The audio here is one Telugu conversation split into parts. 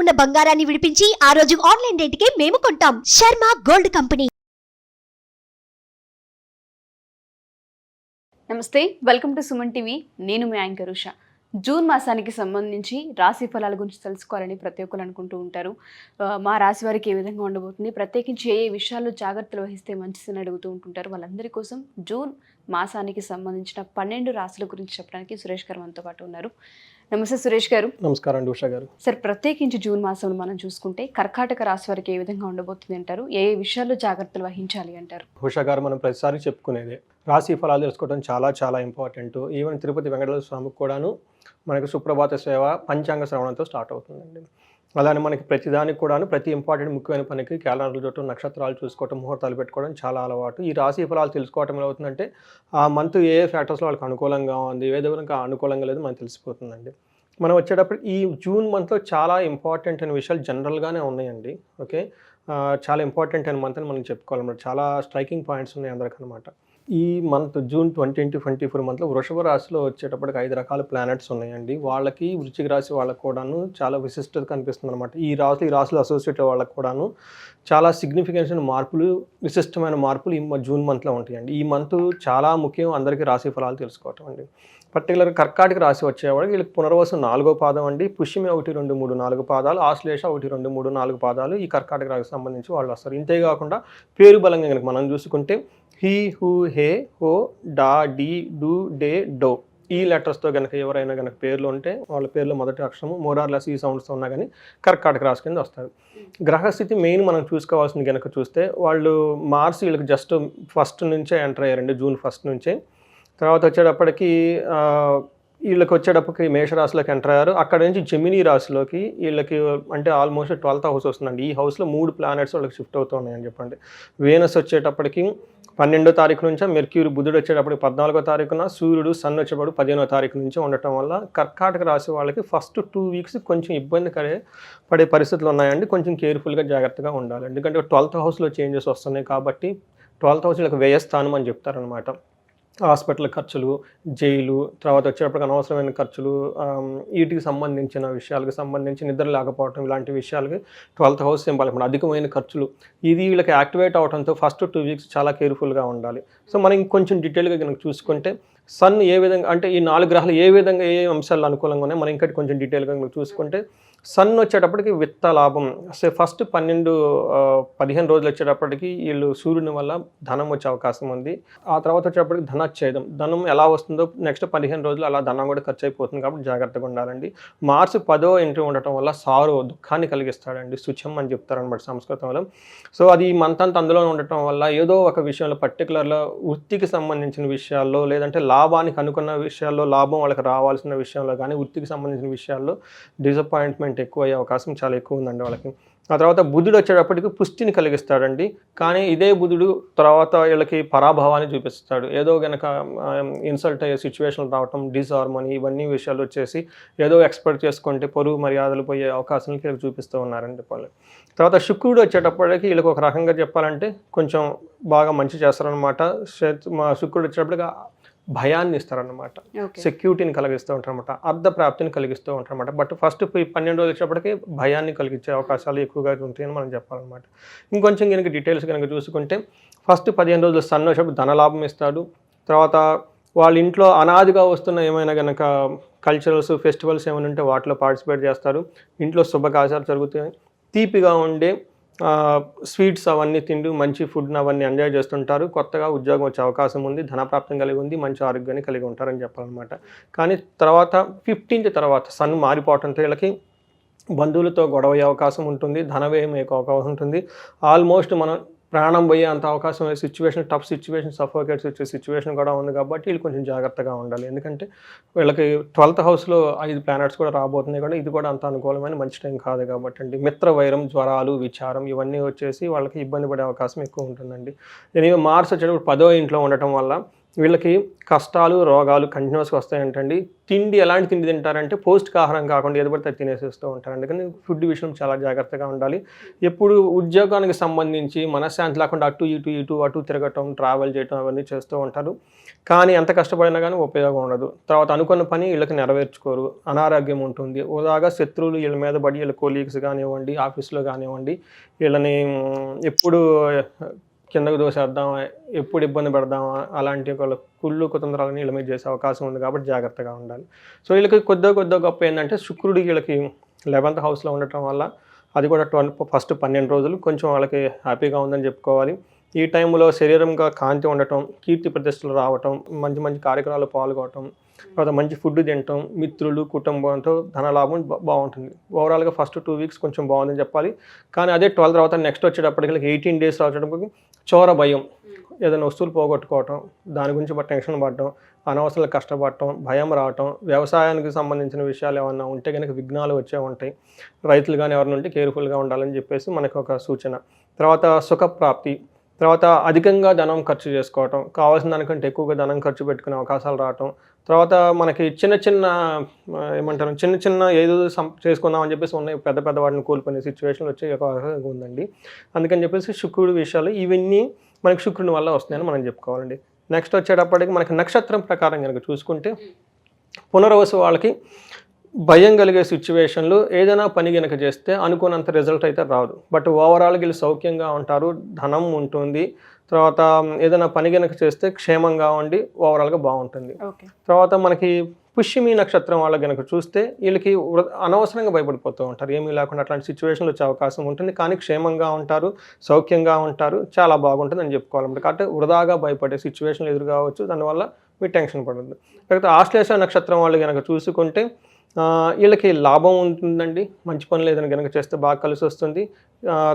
ఉన్న బంగారాన్ని విడిపించి ఆ రోజు ఆన్లైన్ రేటుకే మేము కొంటాం. Sharma gold company. నమస్తే, వెల్కమ్ టు సుమన్ టీవీ. నేను మీ యాంకర్ ఉషా. జూన్ మాసానికి సంబంధించి రాశి ఫలాల గురించి తెలుసుకోవాలని ప్రతి ఒక్కరు అనుకుంటూ ఉంటారు. మా రాశి వారికి ఏ విధంగా ఉండబోతుంది, ప్రత్యేకించి ఏ విషయాల్లో జాగ్రత్తలు వహిస్తే మంచిదని అడుగుతూ ఉంటుంటారు. వాళ్ళందరి కోసం జూన్ మాసానికి సంబంధించిన 12 రాశుల గురించి చెప్పడానికి సురేష్ గారు మనతో పాటు ఉన్నారు. నమస్తే సురేష్ గారు. నమస్కారం అండి ఉషా గారు. సార్, ప్రత్యేకించి జూన్ మాసంలో మనం చూసుకుంటే కర్కాటక రాశి వారికి ఏ విధంగా ఉండబోతుంది అంటారు? ఏ విషయాల్లో జాగ్రత్తలు వహించాలి అంటారు? ఉషా గారు, మనం ప్రతిసారి చెప్పుకునేదే రాశి ఫలాలు తెలుసుకోవడం చాలా చాలా ఇంపార్టెంట్. ఈవెన్ తిరుపతి వెంకటేశ్వర స్వామికి కూడాను మనకి సుప్రభాత సేవ పంచాంగ శ్రవణంతో స్టార్ట్ అవుతుందండి. అలానే మనకి ప్రతిదానికి కూడాను ప్రతి ఇంపార్టెంట్ ముఖ్యమైన పనికి క్యాలెండర్లు చుట్టూ నక్షత్రాలు చూసుకోవడం, ముహూర్తాలు పెట్టుకోవడం చాలా అలవాటు. ఈ రాశి ఫలాలు తెలుసుకోవడం ఎలా అవుతుందంటే ఆ మంత్ ఏ ఫ్యాక్టర్స్లో వాళ్ళకి అనుకూలంగా ఉంది, ఏ విధంగా అనుకూలంగా లేదు మనకు తెలిసిపోతుందండి. మనం వచ్చేటప్పుడు ఈ జూన్ మంత్లో చాలా ఇంపార్టెంట్ అయిన విషయాలు జనరల్గానే ఉన్నాయండి. ఓకే, చాలా ఇంపార్టెంట్ అయిన మంత్ అని మనం చెప్పుకోవాలన్నమాట. చాలా స్ట్రైకింగ్ పాయింట్స్ ఉన్నాయి అందరికనమాట. ఈ మంత్ జూన్ 2024 మంత్లో వృషభ రాశిలో వచ్చేటప్పటికి 5 రకాల ప్లానెట్స్ ఉన్నాయండి. వాళ్ళకి వృశ్చిక రాశి వాళ్ళకు కూడాను చాలా విశిష్టత కనిపిస్తుంది అనమాట. ఈ రాశిలో అసోసియేట్ వాళ్ళకు కూడాను చాలా సిగ్నిఫికెన్స్ మార్పులు, విశిష్టమైన మార్పులు ఈ జూన్ మంత్లో ఉంటాయండి. ఈ మంత్ చాలా ముఖ్యం అందరికీ రాశి ఫలాలు తెలుసుకోవటం అండి. పర్టికులర్గా కర్కాటక రాశి వచ్చేవాడికి వీళ్ళకి పునర్వసు 4వ పాదం అండి, పుష్యమి 1, 2, 3, 4 పాదాలు, ఆశ్లేష 1, 2, 3, 4 పాదాలు ఈ కర్కాటక రాశికి సంబంధించి వాళ్ళు వస్తారు. ఇంతేకాకుండా పేరు బలంగా కనుక మనం చూసుకుంటే హీ, హూ, హే, హో, డా, డి, డు, డే, డో ఈ లెటర్స్తో కనుక ఎవరైనా కనుక పేర్లు ఉంటే వాళ్ళ పేర్లో మొదటి అక్షరము మోరార్లెస్ ఈ సౌండ్స్తో ఉన్నా కానీ కర్కాటక రాశి కింద వస్తారు. గ్రహస్థితి మెయిన్ మనం చూసుకోవాల్సింది కనుక చూస్తే వాళ్ళు మార్చి వీళ్ళకి జస్ట్ 1 నుంచే ఎంటర్ అయ్యారండి, జూన్ 1 నుంచే. తర్వాత వచ్చేటప్పటికి వీళ్ళకి వచ్చేటప్పటికి మేషరాశిలోకి ఎంటర్ అయ్యారు. అక్కడ నుంచి జెమినీ రాశిలోకి వీళ్ళకి అంటే ఆల్మోస్ట్ 12th హౌస్ వస్తుందండి. ఈ హౌస్లో 3 ప్లానెట్స్ వాళ్ళకి షిఫ్ట్ అవుతూ ఉన్నాయని చెప్పండి. వేనస్ వచ్చేటప్పటికి 12వ తారీఖు నుంచి, మెర్క్యూరీ బుధుడు వచ్చేటప్పటికి 14వ తారీఖున, సూర్యుడు సన్ వచ్చేటప్పుడు 15వ తారీఖు నుంచి ఉండటం వల్ల కర్కాటక రాశి వాళ్ళకి ఫస్ట్ 2 వీక్స్ కొంచెం ఇబ్బంది పడే పరిస్థితులు ఉన్నాయండి. కొంచెం కేర్ఫుల్గా జాగ్రత్తగా ఉండాలి. ఎందుకంటే 12th హౌస్లో చేంజెస్ వస్తున్నాయి కాబట్టి 12th హౌస్ వీళ్ళకి వ్యయస్థానం అని చెప్తారనమాట. హాస్పిటల్ ఖర్చులు, జైలు, తర్వాత వచ్చేటప్పటికి అనవసరమైన ఖర్చులు, వీటికి సంబంధించిన విషయాలకు సంబంధించి నిద్ర లేకపోవడం, ఇలాంటి విషయాలకి 12th హౌస్ సింబల్ అనమాట. అధికమైన ఖర్చులు ఇది వీళ్ళకి యాక్టివేట్ అవడంతో ఫస్ట్ 2 వీక్స్ చాలా కేర్ఫుల్గా ఉండాలి. సో మనం ఇంకొంచెం డీటెయిల్గా కనుక చూసుకుంటే సన్ ఏ విధంగా అంటే ఈ 4 గ్రహాలు ఏ విధంగా ఏ అంశాలు అనుకూలంగా ఉన్నాయి మనం ఇంకా కొంచెం డీటెయిల్గా కనుక చూసుకుంటే సన్ వచ్చేటప్పటికి విత్త లాభం. ఫస్ట్ 15 రోజులు వచ్చేటప్పటికి వీళ్ళు సూర్యుని వల్ల ధనం వచ్చే అవకాశం ఉంది. ఆ తర్వాత వచ్చేటప్పటికి ధనచ్ఛేదం, ధనం ఎలా వస్తుందో నెక్స్ట్ 15 రోజులు అలా ధనం కూడా ఖర్చు అయిపోతుంది కాబట్టి జాగ్రత్తగా ఉండాలండి. మార్చి 10వ ఎంట్రీ ఉండటం వల్ల సారో దుఃఖాన్ని కలిగిస్తాడండి, శుచం అని చెప్తారనమాట సంస్కృతంలో. సో అది ఈ మంత్ అంతా అందులో ఉండటం వల్ల ఏదో ఒక విషయంలో పర్టికులర్గా వృత్తికి సంబంధించిన విషయాల్లో, లేదంటే లాభానికి అనుకున్న విషయాల్లో, లాభం వాళ్ళకి రావాల్సిన విషయంలో కానీ, వృత్తికి సంబంధించిన విషయాల్లో డిసప్పాయింట్మెంట్ ఎక్కువ అయ్యే అవకాశం చాలా ఎక్కువ ఉందండి వాళ్ళకి. ఆ తర్వాత బుధుడు వచ్చేటప్పటికి పుష్టిని కలిగిస్తాడండి. కానీ ఇదే బుధుడు తర్వాత వీళ్ళకి పరాభవాన్ని చూపిస్తాడు. ఏదో కనుక ఇన్సల్ట్ అయ్యే సిచ్యువేషన్లు రావటం, డిస్హార్మనీ, ఇవన్నీ విషయాలు వచ్చేసి ఏదో ఎక్స్పెక్ట్ చేసుకుంటే పరువు మర్యాదలు పోయే అవకాశాలు వీళ్ళకి చూపిస్తూ ఉన్నారండి వాళ్ళు. తర్వాత శుక్రుడు వచ్చేటప్పటికి వీళ్ళకి ఒక రకంగా చెప్పాలంటే కొంచెం బాగా మంచి చేస్తారనమాట. శుక్రుడు వచ్చేటప్పటికి భయాన్ని ఇస్తారనమాట, సెక్యూరిటీని కలిగిస్తూ ఉంటారనమాట, అర్ధ ప్రాప్తిని కలిగిస్తూ ఉంటారనమాట. బట్ ఫస్ట్ 12 రోజులు వచ్చేటప్పటికి భయాన్ని కలిగించే అవకాశాలు ఎక్కువగా ఉంటాయని మనం చెప్పాలన్నమాట. ఇంకొంచెం కనుక డీటెయిల్స్ కనుక చూసుకుంటే ఫస్ట్ 15 రోజులు సన్ వచ్చేటప్పుడు ధనలాభం ఇస్తాడు. తర్వాత వాళ్ళ ఇంట్లో అనాదిగా వస్తున్న ఏమైనా కనుక కల్చరల్స్, ఫెస్టివల్స్ ఏమైనా ఉంటే వాటిలో పార్టిసిపేట్ చేస్తారు. ఇంట్లో శుభకార్యాలు జరుగుతాయి. తీపిగా ఉండే స్వీట్స్ అవన్నీ తింటూ మంచి ఫుడ్ని అవన్నీ ఎంజాయ్ చేస్తుంటారు. కొత్తగా ఉద్యోగం వచ్చే అవకాశం ఉంది, ధనప్రాప్తం కలిగి ఉంది, మంచి ఆరోగ్యాన్ని కలిగి ఉంటారని చెప్పాలన్నమాట. కానీ తర్వాత 15th తర్వాత సన్ మారిపోవడంతో వీళ్ళకి బంధువులతో గొడవ అయ్యే అవకాశం ఉంటుంది, ధన వ్యయం అయ్యే అవకాశం ఉంటుంది. ఆల్మోస్ట్ మనం ప్రాణం పోయే అంత అవకాశం సిచ్యువేషన్, టఫ్ సిచ్యువేషన్, సఫోకేట్స్ వచ్చే సిచ్యువేషన్ కూడా ఉంది కాబట్టి వీళ్ళు కొంచెం జాగ్రత్తగా ఉండాలి. ఎందుకంటే వీళ్ళకి 12th హౌస్లో 5 ప్లానెట్స్ కూడా రాబోతున్నాయి కూడా ఇది కూడా అంత అనుకూలమైన మంచి టైం కాదు కాబట్టి అండి. మిత్ర వైరం, జ్వరాలు, విచారం ఇవన్నీ వచ్చేసి వాళ్ళకి ఇబ్బంది పడే అవకాశం ఎక్కువ ఉంటుందండి. మార్చి వచ్చేటప్పుడు 10వ ఇంట్లో ఉండటం వల్ల వీళ్ళకి కష్టాలు రోగాలు కంటిన్యూస్గా వస్తాయంటండి. తిండి ఎలాంటి తిండి తింటారంటే పౌష్టికాహారం కాకుండా ఏది పడితే అది తినేసేస్తూ ఉంటారు. అందుకని ఫుడ్ విషయం చాలా జాగ్రత్తగా ఉండాలి. ఎప్పుడు ఉద్యోగానికి సంబంధించి మనశ్శాంతి లేకుండా అటు తిరగటం, ట్రావెల్ చేయటం అవన్నీ చేస్తూ ఉంటారు. కానీ ఎంత కష్టపడినా కానీ ఉపయోగం ఉండదు. తర్వాత అనుకున్న పని వీళ్ళకి నెరవేర్చుకోరు, అనారోగ్యం ఉంటుంది. ఉదాగా శత్రువులు వీళ్ళ మీద పడి వీళ్ళ కొలీగ్స్ కానివ్వండి, ఆఫీస్లో కానివ్వండి, వీళ్ళని ఎప్పుడు కిందకు దోసేద్దాం, ఎప్పుడు ఇబ్బంది పెడదామా, అలాంటి వాళ్ళ కుళ్ళు కుతంత్రాలను వీళ్ళ మీద చేసే అవకాశం ఉంది. కాబట్టి జాగ్రత్తగా ఉండాలి. సో వీళ్ళకి కొద్దిగా గొప్ప ఏంటంటే శుక్రుడు వీళ్ళకి 11th హౌస్లో ఉండటం వల్ల, అది కూడా ఫస్ట్ 12 రోజులు కొంచెం వాళ్ళకి హ్యాపీగా ఉందని చెప్పుకోవాలి. ఈ టైంలో శరీరంగా కాంతి ఉండటం, కీర్తి ప్రతిష్టలు రావటం, మంచి మంచి కార్యక్రమాలు పాల్గొనటం, తర్వాత మంచి ఫుడ్ తినటం, మిత్రులు కుటుంబంతో ధనలాభం బాగుంటుంది. ఓవరాల్గా ఫస్ట్ 2 వీక్స్ కొంచెం బాగుందని చెప్పాలి. కానీ అదే 12 తర్వాత నెక్స్ట్ వచ్చేటప్పటికి 18 డేస్ రావడానికి చోర భయం, ఏదైనా వస్తువులు పోగొట్టుకోవటం, దాని గురించి టెన్షన్ పడటం, అనవసరంగా కష్టపడటం, భయం రావటం, వ్యవసాయానికి సంబంధించిన విషయాలు ఏమన్నా ఉంటే కనుక విఘ్నాలు వచ్చే ఉంటాయి. రైతులు కానీ ఎవరైనా ఉంటే కేర్ఫుల్గా ఉండాలని చెప్పేసి మనకు ఒక సూచన. తర్వాత సుఖప్రాప్తి, తర్వాత అధికంగా ధనం ఖర్చు చేసుకోవటం, కావాల్సిన దానికంటే ఎక్కువగా ధనం ఖర్చు పెట్టుకునే అవకాశాలు రావటం, తర్వాత మనకి చిన్న ఏదో చేసుకుందామని చెప్పేసి ఉన్నాయి పెద్ద వాటిని కోల్పోయిన సిచ్యువేషన్లు వచ్చే అవకాశం ఉందండి. అందుకని చెప్పేసి శుక్రుడి విషయాలు ఇవన్నీ మనకి శుక్రుని వల్ల వస్తున్నాయని మనం చెప్పుకోవాలండి. నెక్స్ట్ వచ్చేటప్పటికి మనకి నక్షత్రం ప్రకారం కనుక చూసుకుంటే పునర్వసు వాళ్ళకి భయం కలిగే సిచ్యువేషన్లు ఏదైనా పని కనుక చేస్తే అనుకున్నంత రిజల్ట్ అయితే రాదు. బట్ ఓవరాల్గా వీళ్ళు సౌఖ్యంగా ఉంటారు, ధనం ఉంటుంది. తర్వాత ఏదైనా పని కనుక చేస్తే క్షేమంగా ఉండి ఓవరాల్గా బాగుంటుంది. తర్వాత మనకి పుష్యమి నక్షత్రం వాళ్ళకి కనుక చూస్తే వీళ్ళకి అనవసరంగా భయపడిపోతూ ఉంటారు, ఏమీ లేకుండా అట్లాంటి సిచ్యువేషన్లు వచ్చే అవకాశం ఉంటుంది. కానీ క్షేమంగా ఉంటారు, సౌఖ్యంగా ఉంటారు, చాలా బాగుంటుంది అని చెప్పుకోవాలన్నమాట. కాబట్టి వృధాగా భయపడే సిచ్యువేషన్లు ఎదురు కావచ్చు, దానివల్ల మీరు టెన్షన్ పడద్దు. లేకపోతే ఆశ్లేష నక్షత్రం వాళ్ళు కనుక చూసుకుంటే వీళ్ళకి లాభం ఉంటుందండి. మంచి పనులు ఏదైనా కనుక చేస్తే బాగా కలిసి వస్తుంది.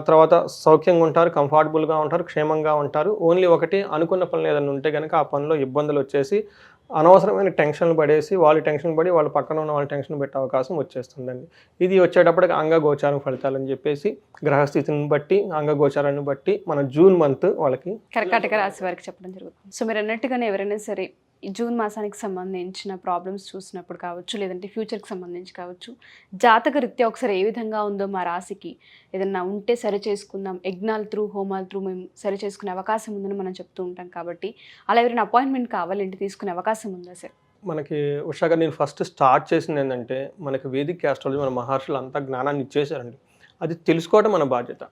తర్వాత సౌఖ్యంగా ఉంటారు, కంఫర్టబుల్గా ఉంటారు, క్షేమంగా ఉంటారు. ఓన్లీ ఒకటి అనుకున్న పనులు ఏదైనా ఉంటే కనుక ఆ పనిలో ఇబ్బందులు వచ్చేసి అనవసరమైన టెన్షన్లు పడేసి వాళ్ళు టెన్షన్ పడి వాళ్ళ పక్కన ఉన్న వాళ్ళు టెన్షన్ పెట్టే అవకాశం వచ్చేస్తుందండి. ఇది వచ్చేటప్పటికి అంగగోచారం ఫలితాలని చెప్పేసి గ్రహస్థితిని బట్టి అంగగోచారాన్ని బట్టి మన జూన్ మంత్ వాళ్ళకి కర్కాటక రాశి వారికి చెప్పడం జరుగుతుంది. సో మీరు అన్నట్టుగానే ఎవరైనా సరే ఈ జూన్ మాసానికి సంబంధించిన ప్రాబ్లమ్స్ చూసినప్పుడు కావచ్చు, లేదంటే ఫ్యూచర్కి సంబంధించి కావచ్చు, జాతక రీత్యా ఒకసారి ఏ విధంగా ఉందో మా రాశికి ఏదన్నా ఉంటే సరి చేసుకుందాం, యజ్ఞాల త్రూ హోమాల త్రూ మేము సరి చేసుకునే అవకాశం ఉందని మనం చెప్తూ ఉంటాం. కాబట్టి అలా ఎవరైనా అపాయింట్మెంట్ కావాలంటే తీసుకునే అవకాశం ఉందా సార్? మనకి ఉషాగా నేను ఫస్ట్ స్టార్ట్ చేసింది ఏంటంటే, మనకి వేదిక్ ఆస్ట్రాలజీ మన మహర్షులు అంతా జ్ఞానాన్ని ఇచ్చేసారండి. అది తెలుసుకోవడం మన బాధ్యత.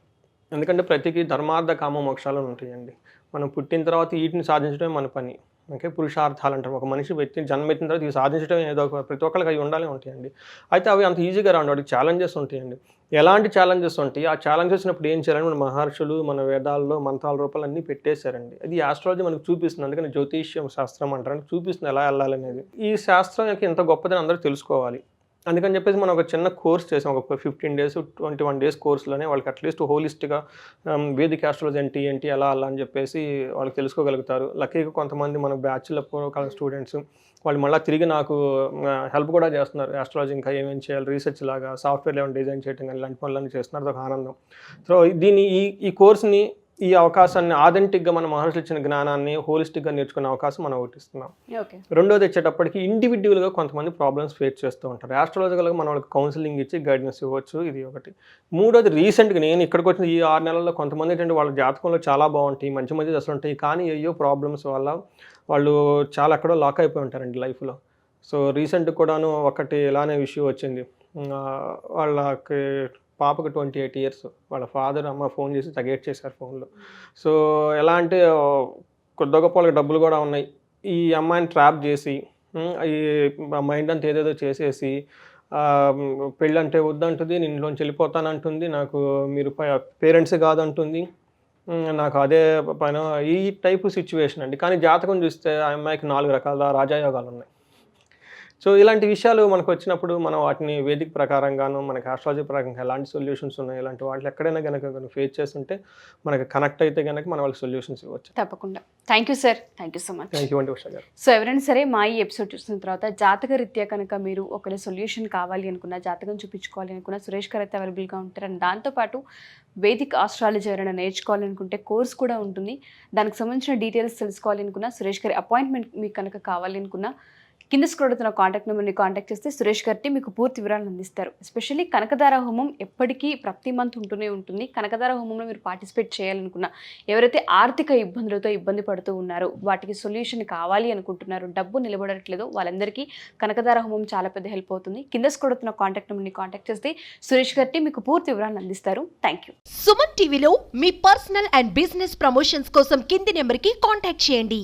ఎందుకంటే ప్రతికి ధర్మార్థ కామ మోక్షాలు ఉంటాయండి. మనం పుట్టిన తర్వాత వీటిని సాధించడమే మన పని. ఓకే, పురుషార్థాలు అంటారు. ఒక మనిషి జన్మెత్తిన తర్వాత ఇవి సాధించడం ఏదో ప్రతి ఒక్కరికి అవి ఉండాలి ఉంటాయండి. అయితే అవి అంత ఈజీగా రాండి, వాటికి ఛాలెంజెస్ ఉంటాయండి. ఎలాంటి ఛాలెంజెస్ ఉంటాయి, ఆ ఛాలెంజెస్ వచ్చినప్పుడు ఏం చేయాలని మన మహర్షులు మన వేదాల్లో మంత్రాల రూపాలు అన్నీ పెట్టేశారండి. అది ఆస్ట్రాలజీ మనకు చూపిస్తుంది. అందుకని జ్యోతిష్యం శాస్త్రం అంటారు, చూపిస్తుంది ఎలా వెళ్ళాలనేది. ఈ శాస్త్రం యొక్క ఇంత గొప్పదని అందరూ తెలుసుకోవాలి. అందుకని చెప్పేసి మనం ఒక చిన్న కోర్స్ చేసాం, ఒక 15 days 21 days కోర్సులోనే వాళ్ళకి అట్లీస్ట్ హోలిస్ట్గా వేదిక్ ఆస్ట్రాలజీ ఏంటి ఎలా అని చెప్పేసి వాళ్ళకి తెలుసుకోగలుగుతారు. లక్కీగా కొంతమంది మన బ్యాచ్లో పూర్వకాలం స్టూడెంట్స్ వాళ్ళు మళ్ళీ తిరిగి నాకు హెల్ప్ కూడా చేస్తున్నారు. ఆస్ట్రాలజీ ఇంకా ఏమేమి చేయాలి, రీసెర్చ్ లాగా సాఫ్ట్వేర్ ఏమైనా డిజైన్ చేయడం కానీ ఇలాంటి పనులన్నీ చేస్తున్నారు. అదొక ఆనందం. సో ఈ కోర్స్ని, ఈ అవకాశాన్ని ఆథెంటిక్గా మన మహర్షులు ఇచ్చిన జ్ఞానాన్ని హోలిస్టిక్గా నేర్చుకునే అవకాశం మనం ఒకటి ఇస్తున్నాం. రెండోది వచ్చేటప్పటికి ఇండివిజువల్గా కొంతమంది ప్రాబ్లమ్స్ ఫేస్ చేస్తూ ఉంటారు. ఆస్ట్రాలజికల్గా మనం వాళ్ళకి కౌన్సిలింగ్ ఇచ్చి గైడెన్స్ ఇవ్వచ్చు, ఇది ఒకటి. మూడోది రీసెంట్గా నేను ఇక్కడికి వచ్చిన ఈ 6 నెలల్లో కొంతమంది ఏంటంటే వాళ్ళ జాతకంలో చాలా బాగుంటాయి, మంచి దశలు ఉంటాయి, కానీ అయ్యో ప్రాబ్లమ్స్ వల్ల వాళ్ళు చాలా ఎక్కడో లాక్ అయిపోయి ఉంటారండి లైఫ్లో. సో రీసెంట్ కూడాను ఒకటి ఇలానే ఇష్యూ వచ్చింది. వాళ్ళకి పాపకు 28 years, వాళ్ళ ఫాదర్ అమ్మ ఫోన్ చేసి తగేట్ చేశారు ఫోన్లో. సో ఎలా అంటే కొద్ది గొప్ప వాళ్ళకి డబ్బులు కూడా ఉన్నాయి. ఈ అమ్మాయిని ట్రాప్ చేసి ఈ మైండ్ అంతా ఏదేదో చేసేసి పెళ్ళి అంటే వద్దంటుంది, నేను ఇంట్లోంచి వెళ్ళిపోతానంటుంది, నాకు మీరు పేరెంట్స్ కాదంటుంది, నాకు అదే పైన ఈ టైపు సిచ్యువేషన్ అండి. కానీ జాతకం చూస్తే ఆ అమ్మాయికి 4 రకాల రాజాయోగాలు ఉన్నాయి. సో ఇలాంటి విషయాలు మనకు వచ్చినప్పుడు మనం వాటిని వేదిక ప్రకారంగాను మనకి ఆస్ట్రాలజీ ప్రకారంగా ఎలాంటి సొల్యూషన్స్ ఉన్నాయి, ఇలాంటి వాటిలో ఎక్కడైనా కనుక ఫేస్ చేస్తుంటే మనకి కనెక్ట్ అయితే కనుక మనం వాళ్ళకి సొల్యూషన్స్ ఇవ్వచ్చు. తప్పకుండా. Thank you sir, thank you so much. Thank you అండి ఉషా గారు. సో ఎవరైనా సరే మా ఈ ఎపిసోడ్ చూసిన తర్వాత జాతక రీత్యా కనుక మీరు ఒకవేళ సొల్యూషన్ కావాలి అనుకున్నా, జాతకం చూపించుకోవాలి అనుకున్నా సురేష్ గారు అయితే అవైలబుల్గా ఉంటారు. అండ్ దాంతోపాటు వేదిక్ ఆస్ట్రాలజీ ఎవరైనా నేర్చుకోవాలనుకుంటే కోర్స్ కూడా ఉంటుంది. దానికి సంబంధించిన డీటెయిల్స్ తెలుసుకోవాలి అనుకున్నా, సురేష్ గారి అపాయింట్మెంట్ మీకు కనుక కావాలి అనుకున్నా కింద స్క్రోల్ అవుతున్న కాంటాక్ట్ నెంబర్ని కాంటాక్ట్ చేస్తే సురేష్ గారికి మీకు పూర్తి వివరాలు అందిస్తారు. ఎస్పెషల్లీ కనకదార హోమం ఎప్పటికీ ప్రతి మంత్ ఉంటూనే ఉంటుంది. కనకదార హోమంలో మీరు పార్టిసిపేట్ చేయాలనుకున్నా, ఎవరైతే ఆర్థిక ఇబ్బందులతో ఇబ్బంది పడుతూ ఉన్నారో, వాటికి సొల్యూషన్ కావాలి అనుకుంటున్నారు, డబ్బు నిలబడట్లేదో వాళ్ళందరికీ కనకదార హోమం చాలా పెద్ద హెల్ప్ అవుతుంది. కింద స్క్రోల్ అవుతున్న కాంటాక్ట్ నెంబర్ని కాంటాక్ట్ చేస్తే సురేష్ గారికి మీకు పూర్తి వివరాలు అందిస్తారు. Thank you. సుమన్ టీవీలో మీ పర్సనల్ అండ్ బిజినెస్ ప్రమోషన్స్ కోసం కింది నెంబర్కి కాంటాక్ట్ చేయండి.